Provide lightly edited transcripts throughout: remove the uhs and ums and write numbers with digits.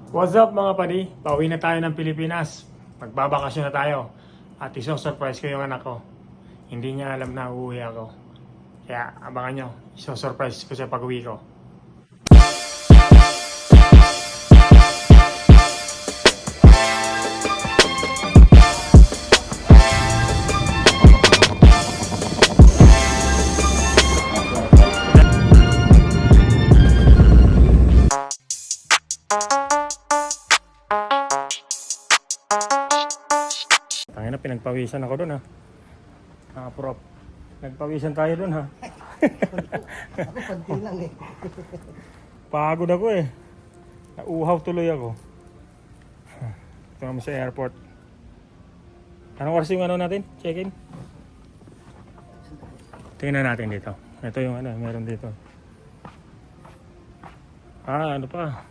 What's up mga padi? Pauwi na tayo ng Pilipinas. Magbabakasyon na tayo. At iso-surprise ko yung anak ko. Hindi niya alam na uuwi ako. Kaya abangan nyo. Iso-surprise ko siya pag uwi ko. Tangina, pinagpawisan ako doon ha. Prop. Nagpawisan tayo doon ha. Ako panti lang eh. Pagod ako eh. Nauhaw tuloy ako. Ito naman sa airport. Anong oras yung ano natin? Check-in? Tingnan natin dito. Ito yung ano, meron dito. Ano pa?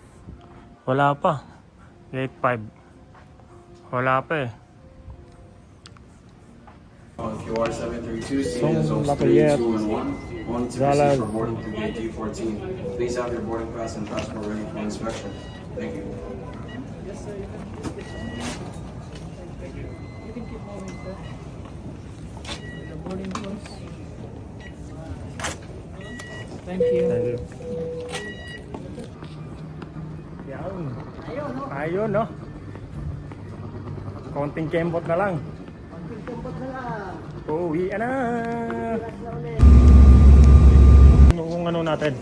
Wala pa. Gate 5. Wala pa eh. QR 732, seating Song in zones 3, Lafayette. 2, and 1. Wanting to Zalal. proceed for boarding to gate D14. Please have your boarding pass and passport ready for inspection. Thank you. Thank you. Thank you. Yan. Ayun, no? Konting kembot na lang. Panting tumpot na lang. Uwi na. Kung ano natin.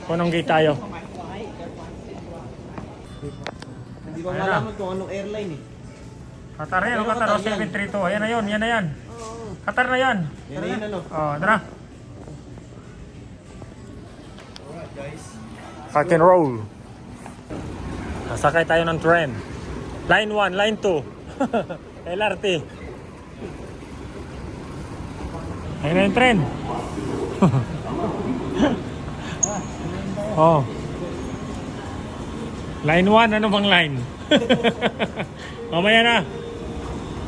Kung anong gate tayo. Hindi ko Ayan na. malaman kung anong airline eh. Qatar yan, Pero Qatar Qatar yan. 732. Ayan na yun, yan na yan. Qatar na yan. Yan na yun ano. Tara. Rock and roll. Nasakay tayo ng train. Line 1, line 2. LRT. Ayun na yung train. Oh. Line 1, ano bang line? Mamaya na.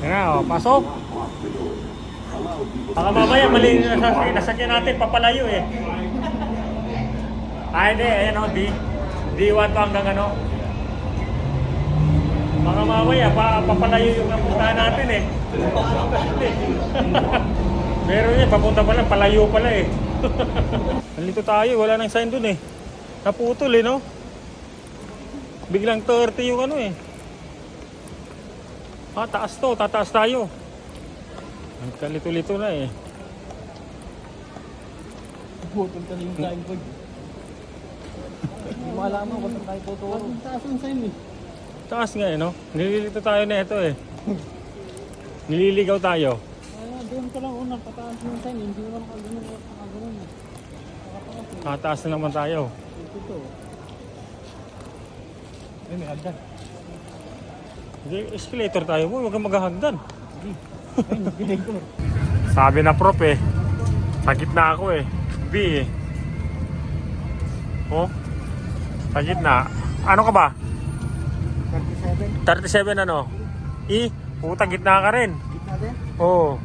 Yan na, pasok. Baka mamaya mali nasakyan natin, papalayo eh. Hindi, ayan o, D1 to hanggang ano. Baka mamaya, papalayo yung napuntahan natin eh. Meron yun, papunta pala, palayo pala eh. Nandito tayo, wala nang sign dun eh. Naputol eh, no? Biglang 30 yung ano eh. Taas to, tataas tayo. Nagkalito-lito na eh. Putol ka na yung flying bird. Hindi mo alam mo kung saan tayo tuturo. Taas ang sign eh. Taas nga eh, no? Nililito tayo na ito eh. Nililigaw tayo. Doon ka lang unang pataas ng sign. Hindi naman makagano'n. Tataas na naman tayo. Ito. Ay, may hagdan. Hindi, escalator tayo mo, huwag kang maghahagdan. Ay, nagbinig ko. Sabi na prop eh. Sa gitna ako eh. B eh. Oh. Sa gitna. Ano ka ba? 37. 37 ano? E? Puta, gitna ka rin. Kita din. Oh.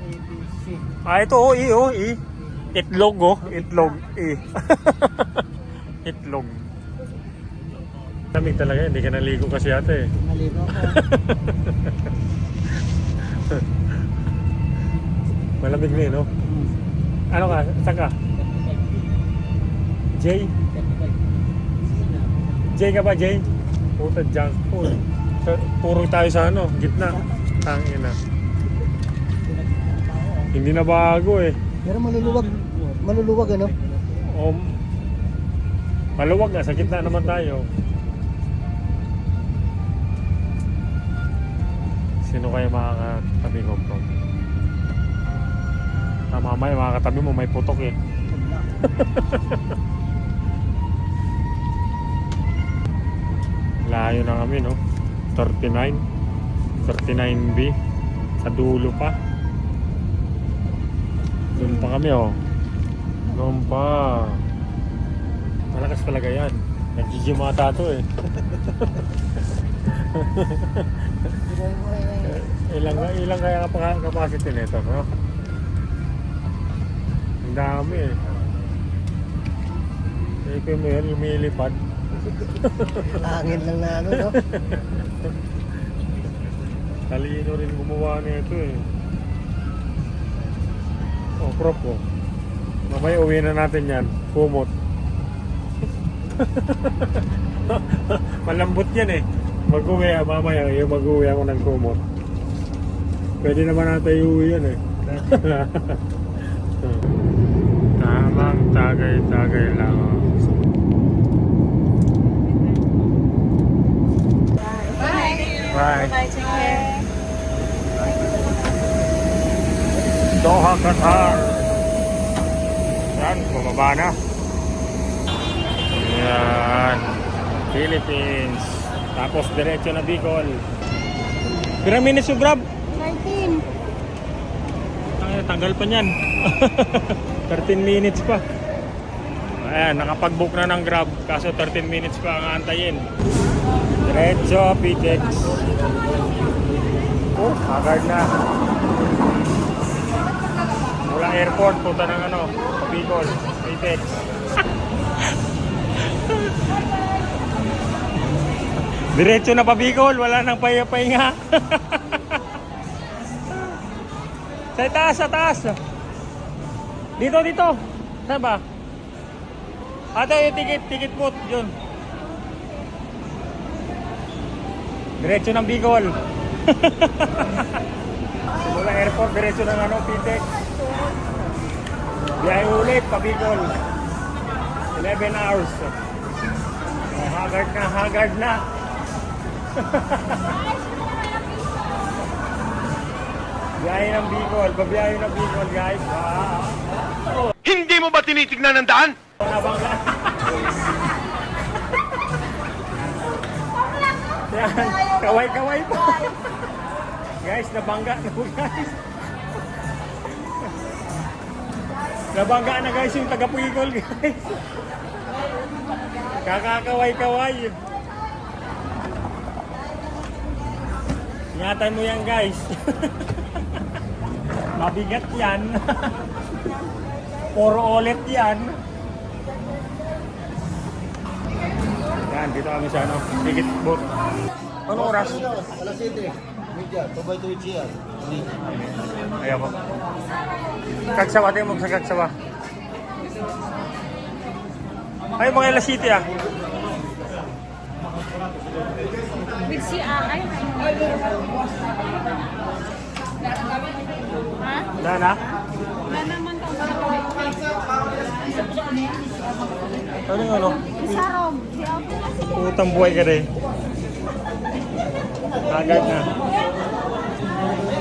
ABC. Ito oh, E oh, E. Itlog oh, itlog. E. Itlog. Lamig talaga, hindi ka naligo kasi ate eh. Naligo ako. Malamig na eh, no? Ano ka? Saan ka? J? J ka ba, J? Puta, junk food. Puro tayo sa ano, gitna. Tangin na. Hindi na bago eh. Pero maluluwag ano? O, maluwag na, sa gitna naman tayo. Sino kaya makakatabi ko, bro? Mamaya makakatabi mo, may putok eh. Layo na kami, no? 39 39B sa dulo pa. Doon pa kami, oh. Doon pa. Malakas talaga yan. Nag-gym ata to eh. Ilang kaya capacity nito, no? Ang dami eh. Ito mo yan, lumilipad. Hangin lang na ano, no? Talino rin gumawa nito eh. Oh, crop ko. Mamaya uwi na natin yan. Kumot. Malambot yan eh. Mag-uwi, mamaya yung mag-uwi ako ng kumot. Pwede naman natin iuwi yan eh. Tamang tagay-tagay lang. Bye. Bye, take care. Doha, Qatar. Yan, bumaba na. Yan. Philippines. Tapos diretso na Bicol. Pirang minutes yung grab? 19. Ay, tanggal pa niyan. 13 minutes pa. Ayan, nakapag-book na ng grab. Kaso 13 minutes pa ang aantayin. Diretso, PTEX. Oh, agad na. Mula airport, punta ng ano, Bicol, PTEX. Diretso na pa Bicol, wala nang pahinga. Sa taas, sa taas. Dito, dito. Saan ba? Ate, yung ticket po, yun. Diretso ng Bicol. Simula airport, diretso ng ano, PTEX. Biyahe ulit pa Bicol. 11 hours. Oh, haggard na, haggard na. Biyahe ng Bicol, pabiyahe ng Bicol guys. Hindi mo ba tinitignan ng daan? Nabangga. Yan, kaway-kaway pa. Guys, nabangga na po guys. Nabangga na guys yung taga-Bicol guys. Kakakaway-kaway. Ingatan mo yan guys. Mabigat yan. Puro ulit yan. Yan, dito kami sa ano, ticket booth. Anong oras? Alas 7. Media, tubay to ichiya. Ayaw ko. Kagsawa tayo mo sa kagsawa. Ay, mga Ela City ah. With CRI? Ha? Wala na? Wala naman to. Ano yung ano? Sarong. Putang buhay ka rin. Agad na.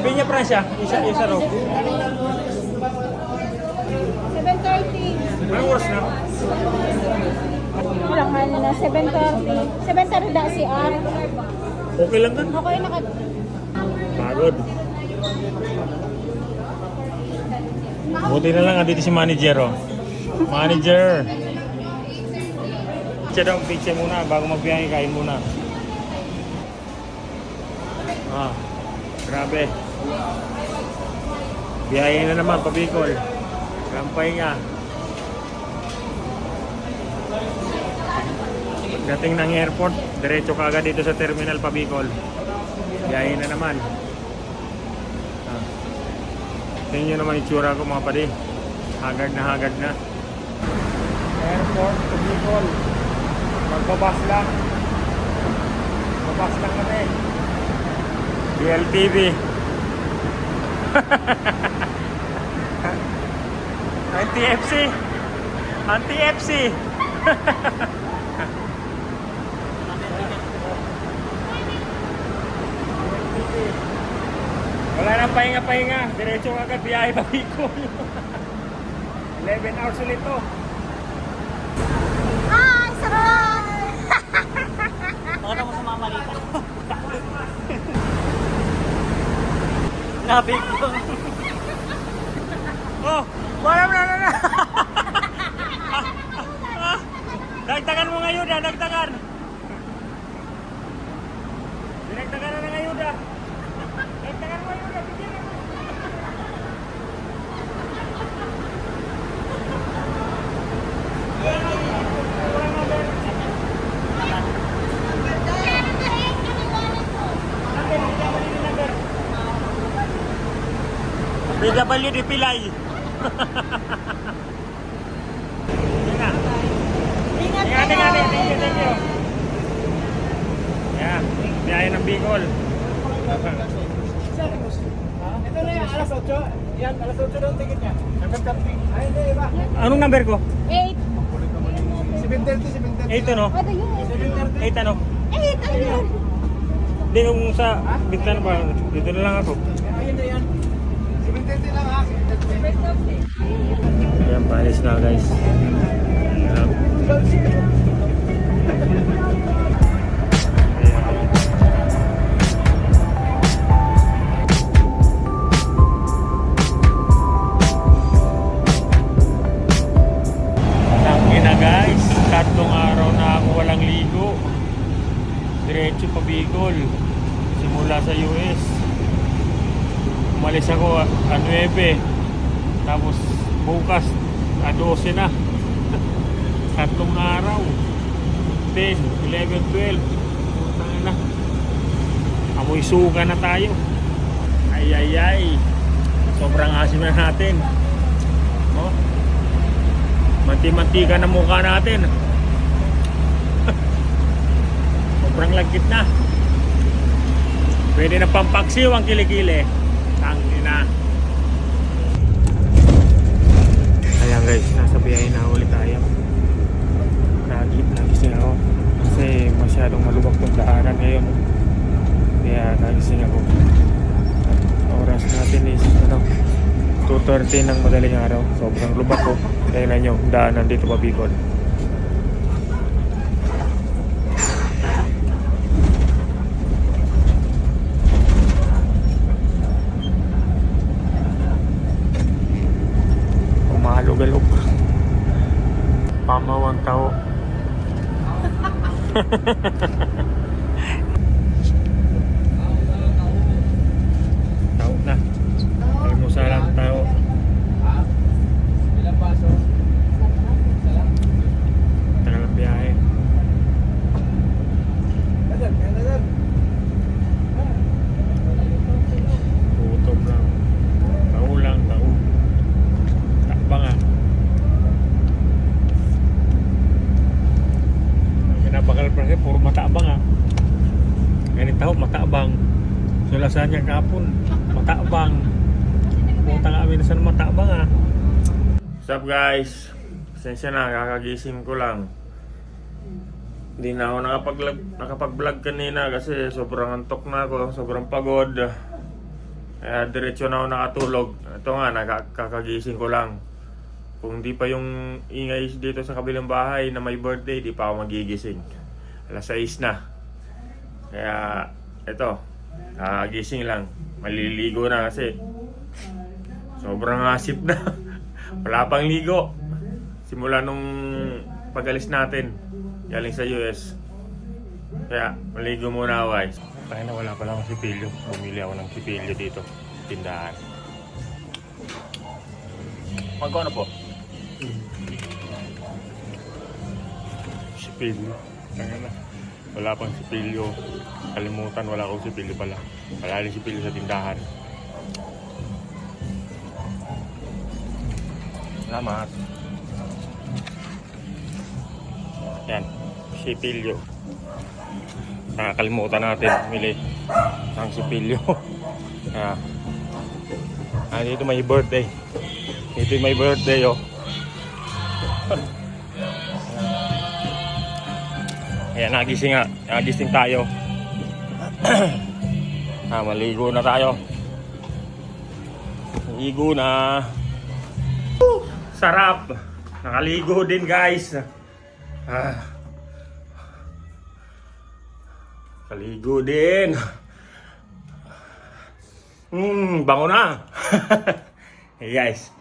Pinya Pransya, isa ro. 7:30. Anong oras na? Wala nga na 7:30. 7:30 da si R. Okay lang kan? Okay, Pagod. Buti na lang andito si manager oh. Manager. Pizza daw, pizza muna bago magbiyahe, kain muna. Ah, grabe. Biyahe na naman pa Bicol. Rampay nga. Pagdating ng airport, diretso ka agad dito sa terminal pa Bicol. Biyahe na naman. Ah. Tingnan nyo naman itsura ko mga padi. Hagard na hagard na. Airport to Bicol. Magbabas lang. Magbabas lang kami. BLTV. Anti-FC. Anti-FC. Wala nang pahinga-pahinga. Diretso agad biyahe pa Bicol. 11 hours ulit to. Hi, sarap! Ano mo sa mamalita? Nabig ko. Oh, wala na. Dagdagan mo ngayon na, dagdagan. Dinagdagan na ng ayuda. Dagdagan mo ayuda, bigyan mo. PWD Pilay. Ingat Ingat, kayo. ingat, thank you. Yan, biyahe ng Bicol. Ito na yan, alas 8. Yan, alas 8 daw ang ticket niya. Hanggang camping. Ay, hindi, iba. Anong number ko? 8. 7:30, 7:30. 8 ano? Ano yun? 8 ano? 8, ano yun? Hindi kung sa bintana ba? Dito na lang ako. Ayun na yan. 7:30 lang ha. 7:30. Ayan, paalis na guys. Ayan. Tangin na guys, 3 araw na ako walang ligo. Diretso pa Bicol. Simula sa US. Umalis ako 9. Tapos bukas 12 na. 3 araw. 10, 11, 12. Putang na. Amoy suga na tayo. Ay. Sobrang asim na natin. No? Manti-mantika na mukha natin. Sobrang lagkit na. Pwede na pampaksiw ang kilikili. Tangin na. Ayan guys, nasa biyahe na ulit tayo. Nagising ako. Kasi masyadong malubak tong daanan ngayon. Kaya nagising ako. Oras natin is 2:30 ng madaling araw. Sobrang lubak ko. Tingnan nyo, daanan dito pa Bicol. Umalo-galog. Pamawang tao. Tao na. Almusalang tao. Ilang paso? Tagal ang biyahe. Nadal, kaya nadal. Gutom lang. Tao lang, tao. Takbang ah. Pinapakal pa rin, puro matabang ah. Ganit tao, matabang. Sulasan niya kapon, matabang. Punta nga kami na saan matabang ah. What's up guys? Pasensya na, kakagising ko lang. Hindi na ako nakapag-vlog kanina kasi sobrang antok na ako, sobrang pagod. Kaya diretso na ako nakatulog. Ito nga, nakakagising ko lang. Kung di pa yung ingay dito sa kabilang bahay na may birthday, di pa ako magigising. Alas 6 na. Kaya ito, gising lang. Maliligo na kasi sobrang asip na. Wala pang ligo. Simula nung pag-alis natin galing sa US. Kaya maligo muna ako guys. Kaya na wala pala akong sipilyo. Bumili ako ng sipilyo dito. Tindahan. Magkano po? Sipilyo. Kaya na. Wala pang sipilyo. Kalimutan, wala akong sipilyo pala. Wala rin sipilyo sa tindahan. Salamat. Yan. Sipilyo. Nakakalimutan natin bumili ng sipilyo. Dito may birthday. Dito may birthday oh. Ayan, nagising tayo. Maligo na tayo. Maligo na. Sarap. Nakaligo din guys. Kaligo din. Bango na. Hey guys,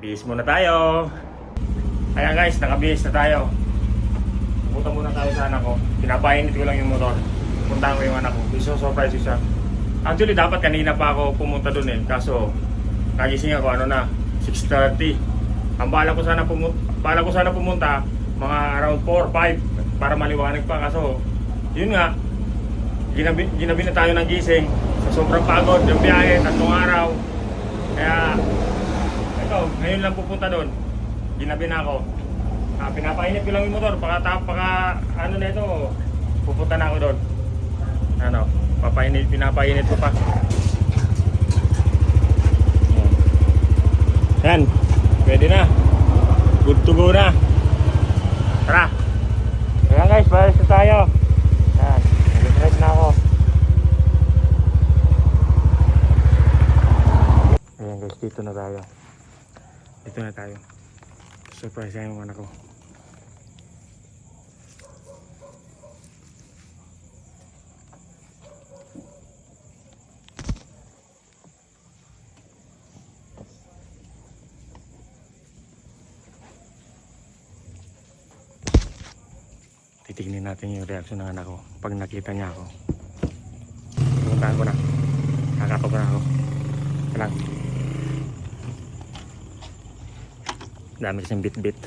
bihis muna tayo. Ayan guys, nakabihis na tayo. Punta muna tayo sa anak ko. Pinapainit ko lang yung motor. Puntahan ko yung anak ko. Iso-surprise ko siya. Actually, dapat kanina pa ako pumunta dun eh. Kaso, nagising ako, 6:30. Ang bala ko sana pumunta, mga around 4, 5 para maliwanag pa. Kaso, yun nga, ginabi na tayo ng gising. Sa sobrang pagod, yung biyahe, 3 araw. Kaya, ito, ngayon lang pupunta doon. Ginabi na ako. Pinapainit ko lang yung motor. Ano na ito, pupunta na ako doon. Ano, pinapainit ko pa. Yan, pwede na. Good to go na. Tara. Ayan guys, balas na tayo. Yan, nag-drive na ako. Ayan guys, dito na tayo. Dito na tayo. Surprise yan yung anak ko. Titignan natin yung reaction ng anak ko pag nakita niya ako. Pumuntahan ko na. Kakapag na ako. Lang. Dami kasing bit-bit.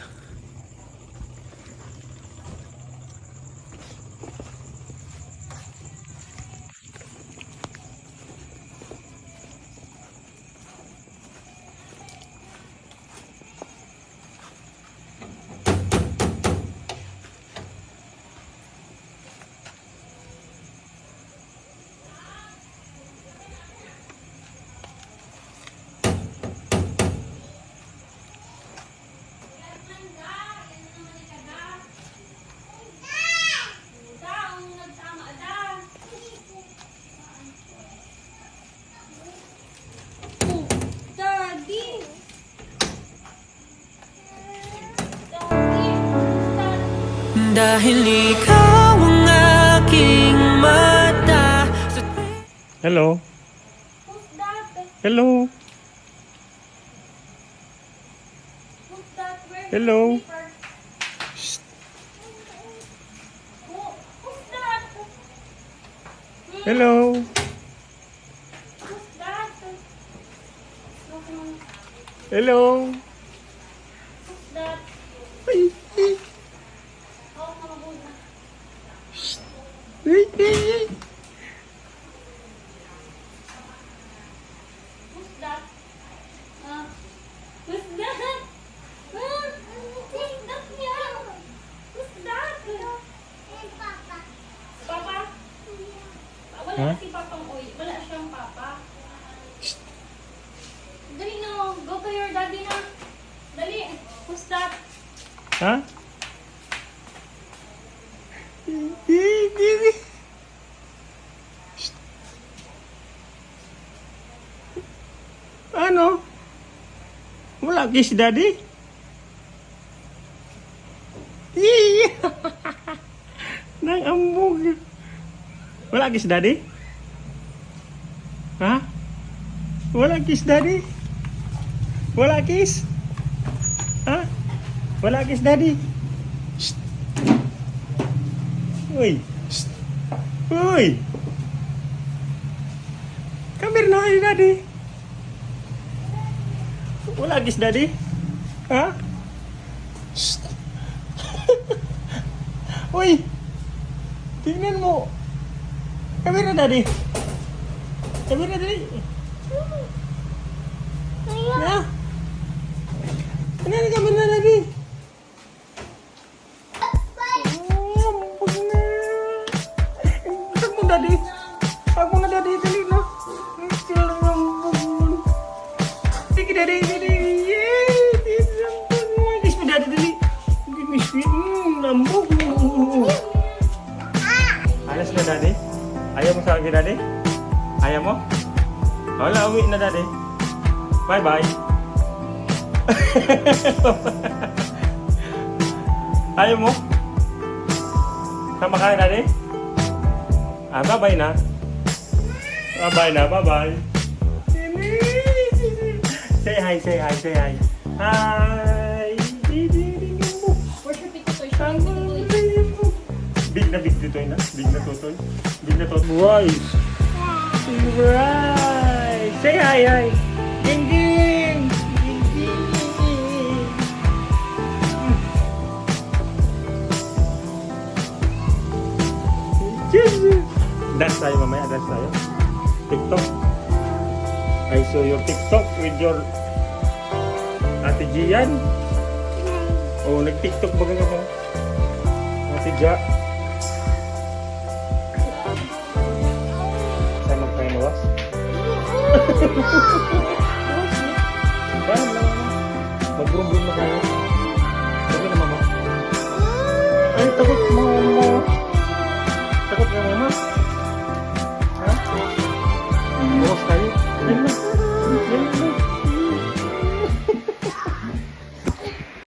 Dahil ikaw ang aking mata. Hello. Who's that? Hello. Who's that? Where's Hello. the paper? Who's that? Hello. Who's that? Hello. Who's that? Oh, mga buda. Who's that? Who's that? Who's that niya? Who's that? Papa. Papa? Wala Huh? si Papang Uy. Wala siyang papa. Dali na. Go to your daddy na. Dali. Who's that? Ha? Ano? Wala kiss daddy? Nang ambog. Wala kiss daddy? Ha? Wala kiss daddy? Wala kiss? Ha? Wala kiss daddy? Shh. Uy. Shh. Uy. Come here na kayo daddy. Wala kiss daddy? Ha? Shh. Uy. Tingnan mo. Come here na daddy. Come here na daddy. Na. Ano na kami na daddy? Gusto mo daddy? Ako na daddy, dali na. Sila lang ang bugun. Sige daddy, daddy. Yay! Kiss mo daddy, dali. Kiss mo. Lambog. Alas na daddy? Ayaw mo sa akin daddy? Ayaw mo? Wala, uwi na daddy. Bye-bye. Ayaw mo? Sama ka na daddy? Bye-bye na. Bye-bye na, bye-bye. Say hi, say hi, say hi. Hi! Where's your pitutoy? Show your pitutoy. Big na big dito na. Big na totoy. Big na totoy. Right! Right! Say hi, hi! Ding, ding! Ding, ding! Dance tayo mamaya, dance tayo. TikTok. I saw your TikTok with your Ate Gian. Oh, nag-TikTok ba ka mo? Ate Ja. Saan magtayo mo, boss? Paano lang mo? Mag-brum-brum na kayo. Sabi naman mo. Ay, takot mo.